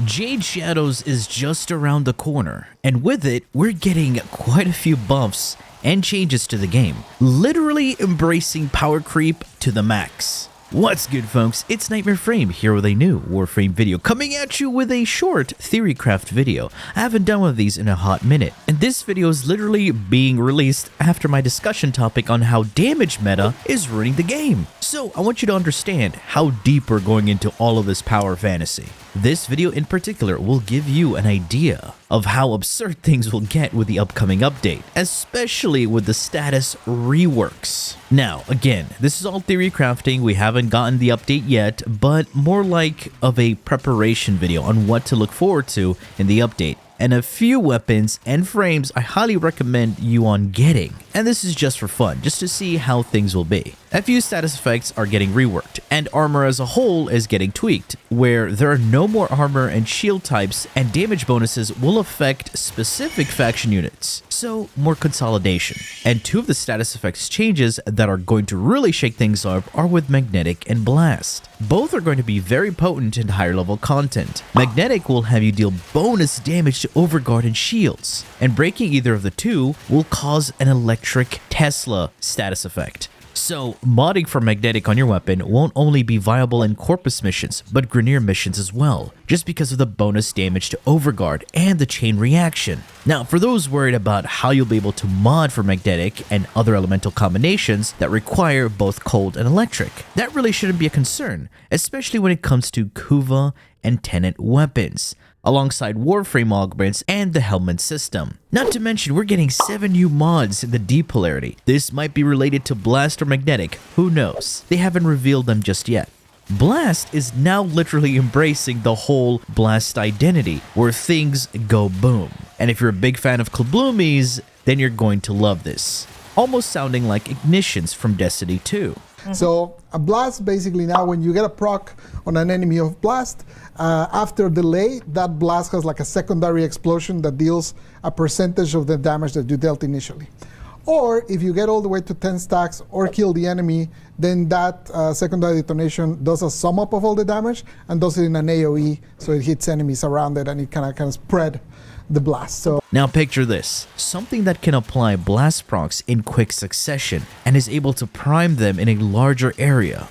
Jade Shadows is just around the corner, and with it, we're getting quite a few buffs and changes to the game, literally embracing power creep to the max. What's good, folks? It's KnightmareFrame here with a new Warframe video, coming at you with a short theorycraft video. I haven't done one of these in a hot minute, and this video is literally being released after my discussion topic on how damage meta is ruining the game. So I want you to understand how deep we're going into all of this power fantasy. This video in particular will give you an idea of how absurd things will get with the upcoming update, especially with the status reworks. Now, again, this is all theory crafting. We haven't gotten the update yet, but more like of a preparation video on what to look forward to in the update. And a few weapons and frames I highly recommend you on getting. And this is just for fun, just to see how things will be. A few status effects are getting reworked, and armor as a whole is getting tweaked, where there are no more armor and shield types, and damage bonuses will affect specific faction units. So, more consolidation. And two of the status effects changes that are going to really shake things up are with Magnetic and Blast. Both are going to be very potent in higher level content. Magnetic will have you deal bonus damage to Overguard and shields, and breaking either of the two will cause an electric Tesla status effect. So, modding for Magnetic on your weapon won't only be viable in Corpus missions, but Grineer missions as well, just because of the bonus damage to Overguard and the chain reaction. Now, for those worried about how you'll be able to mod for Magnetic and other elemental combinations that require both cold and electric, that really shouldn't be a concern, especially when it comes to Kuva and Tenant weapons, alongside Warframe augments and the helmet system. Not to mention, we're getting 7 new mods in the D polarity. This might be related to Blast or Magnetic, who knows? They haven't revealed them just yet. Blast is now literally embracing the whole Blast identity, where things go boom. And if you're a big fan of Kabloomies, then you're going to love this. Almost sounding like Ignitions from Destiny 2. So a blast, basically now when you get a proc on an enemy of blast, after delay, that blast has like a secondary explosion that deals a percentage of the damage that you dealt initially. Or if you get all the way to 10 stacks or kill the enemy, then that secondary detonation does a sum up of all the damage and does it in an AoE, so it hits enemies around it and it kind of spread the blast. So now picture this, something that can apply blast procs in quick succession and is able to prime them in a larger area.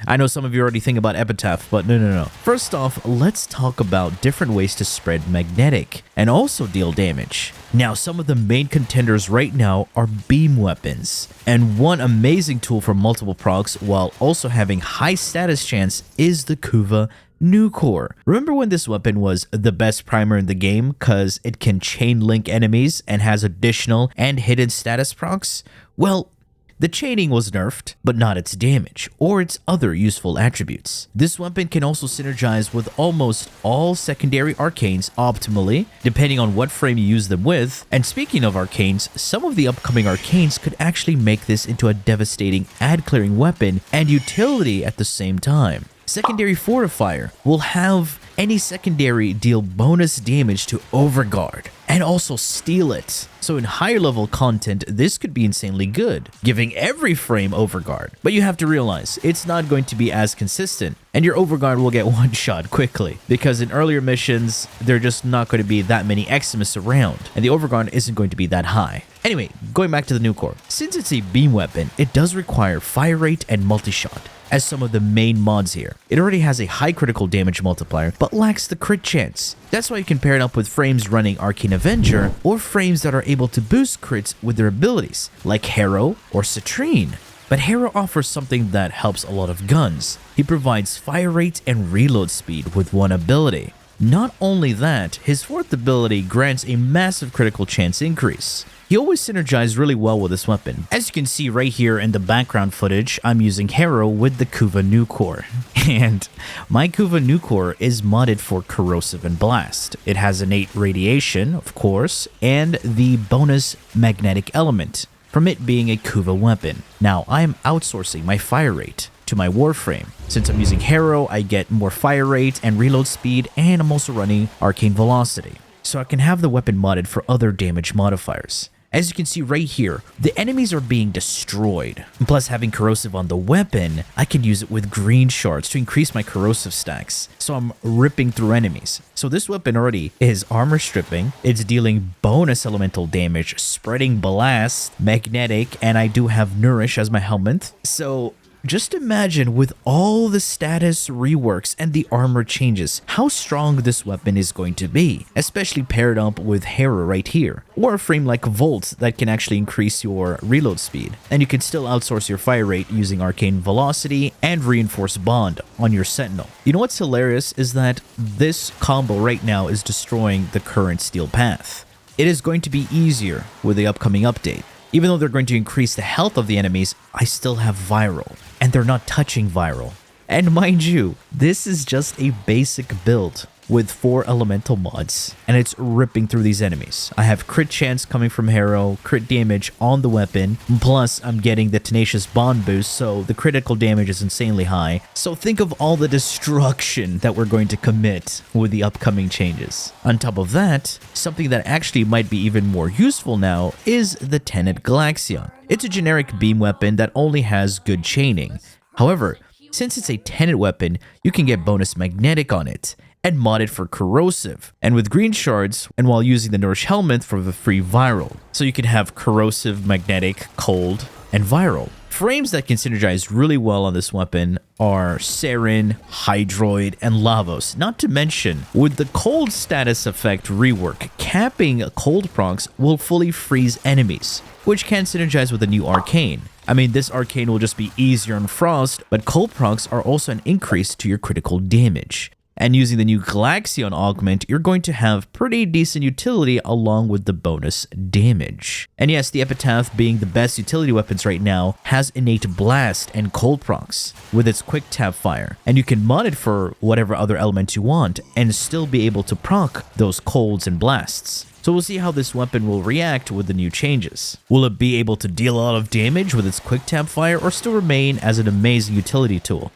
I know some of you already think about Epitaph, but no. First off, let's talk about different ways to spread Magnetic and also deal damage. Now, some of the main contenders right now are beam weapons, and one amazing tool for multiple procs while also having high status chance is the Kuva Nucor. Remember when this weapon was the best primer in the game because it can chain link enemies and has additional and hidden status procs? Well, the chaining was nerfed, but not its damage or its other useful attributes. This weapon can also synergize with almost all secondary arcanes optimally, depending on what frame you use them with. And speaking of arcanes, some of the upcoming arcanes could actually make this into a devastating ad-clearing weapon and utility at the same time. Secondary Fortifier will have any secondary deal bonus damage to Overguard and also steal it. So in higher level content, this could be insanely good, giving every frame Overguard. But you have to realize, it's not going to be as consistent, and your Overguard will get one shot quickly, because in earlier missions, there are just not going to be that many Eximus around, and the Overguard isn't going to be that high. Anyway, going back to the Nucor. Since it's a beam weapon, it does require fire rate and multi-shot as some of the main mods here. It already has a high critical damage multiplier, but lacks the crit chance. That's why you can pair it up with frames running Arcane Avenger, or frames that are able to boost crits with their abilities, like Harrow or Citrine. But Harrow offers something that helps a lot of guns. He provides fire rate and reload speed with one ability. Not only that, his fourth ability grants a massive critical chance increase. He always synergizes really well with this weapon. As you can see right here in the background footage, I'm using Harrow with the Kuva Nucor. And my Kuva Nucor is modded for Corrosive and Blast. It has innate radiation, of course, and the bonus magnetic element, from it being a Kuva weapon. Now, I am outsourcing my fire rate to my Warframe. Since I'm using Harrow, I get more fire rate and reload speed, and I'm also running Arcane Velocity, so I can have the weapon modded for other damage modifiers. As you can see right here, the enemies are being destroyed. Plus, having corrosive on the weapon, I can use it with green shards to increase my corrosive stacks. So I'm ripping through enemies. So this weapon already is armor stripping. It's dealing bonus elemental damage, spreading blast, magnetic, and I do have nourish as my helmet. So just imagine with all the status reworks and the armor changes, how strong this weapon is going to be, especially paired up with Hera right here, or a frame like Volt that can actually increase your reload speed. And you can still outsource your fire rate using Arcane Velocity and Reinforced Bond on your Sentinel. You know what's hilarious is that this combo right now is destroying the current Steel Path. It is going to be easier with the upcoming update. Even though they're going to increase the health of the enemies, I still have viral, and they're not touching viral. And mind you, this is just a basic build with 4 elemental mods, and it's ripping through these enemies. I have crit chance coming from Hero, crit damage on the weapon, plus I'm getting the Tenacious Bond boost, so the critical damage is insanely high. So think of all the destruction that we're going to commit with the upcoming changes. On top of that, something that actually might be even more useful now is the Tenet Galaxion. It's a generic beam weapon that only has good chaining. However, since it's a Tenet weapon, you can get bonus magnetic on it and mod it for corrosive, and with green shards, and while using the Nourish Helmet for the free viral. So you can have corrosive, magnetic, cold, and viral. Frames that can synergize really well on this weapon are Saren, Hydroid, and Lavos. Not to mention, with the cold status effect rework, capping cold procs will fully freeze enemies, which can synergize with a new arcane. I mean, this arcane will just be easier on Frost, but cold procs are also an increase to your critical damage. And using the new Galaxion augment, you're going to have pretty decent utility along with the bonus damage. And yes, the Epitaph, being the best utility weapons right now, has innate blast and cold procs with its quick tap fire. And you can mod it for whatever other element you want and still be able to proc those colds and blasts. So we'll see how this weapon will react with the new changes. Will it be able to deal a lot of damage with its quick tap fire or still remain as an amazing utility tool?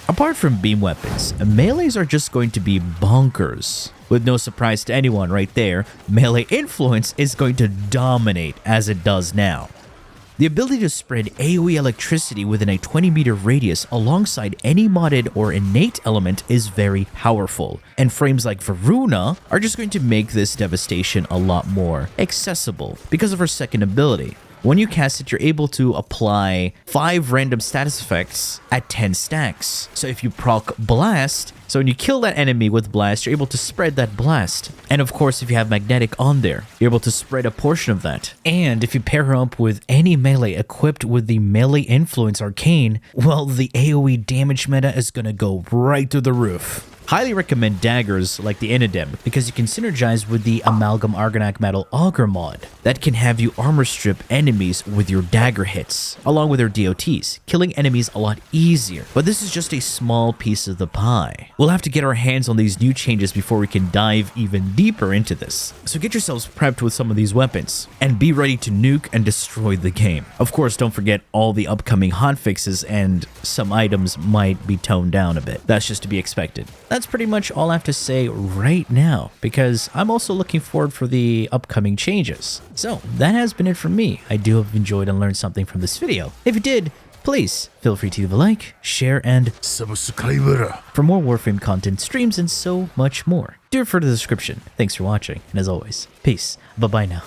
Apart from beam weapons, melees are just going to be bonkers. With no surprise to anyone right there, melee influence is going to dominate as it does now. The ability to spread AoE electricity within a 20-meter radius alongside any modded or innate element is very powerful, and frames like Varuna are just going to make this devastation a lot more accessible because of her second ability. When you cast it, you're able to apply 5 random status effects at 10 stacks. So if you proc Blast, so when you kill that enemy with Blast, you're able to spread that Blast. And of course, if you have Magnetic on there, you're able to spread a portion of that. And if you pair her up with any melee equipped with the Melee Influence Arcane, well, the AoE damage meta is gonna go right through the roof. Highly recommend daggers like the Inadem because you can synergize with the Amalgam Argonac Metal Augur mod that can have you armor strip enemies with your dagger hits, along with their DOTs, killing enemies a lot easier. But this is just a small piece of the pie. We'll have to get our hands on these new changes before we can dive even deeper into this. So get yourselves prepped with some of these weapons and be ready to nuke and destroy the game. Of course, don't forget all the upcoming hotfixes and some items might be toned down a bit. That's just to be expected. That's pretty much all I have to say right now, because I'm also looking forward for the upcoming changes. So that has been it from me. I do hope you enjoyed and learned something from this video. If you did, please feel free to leave a like, share, and subscribe for more Warframe content, streams, and so much more. Do refer to the description. Thanks for watching, and as always, peace. Bye-bye now.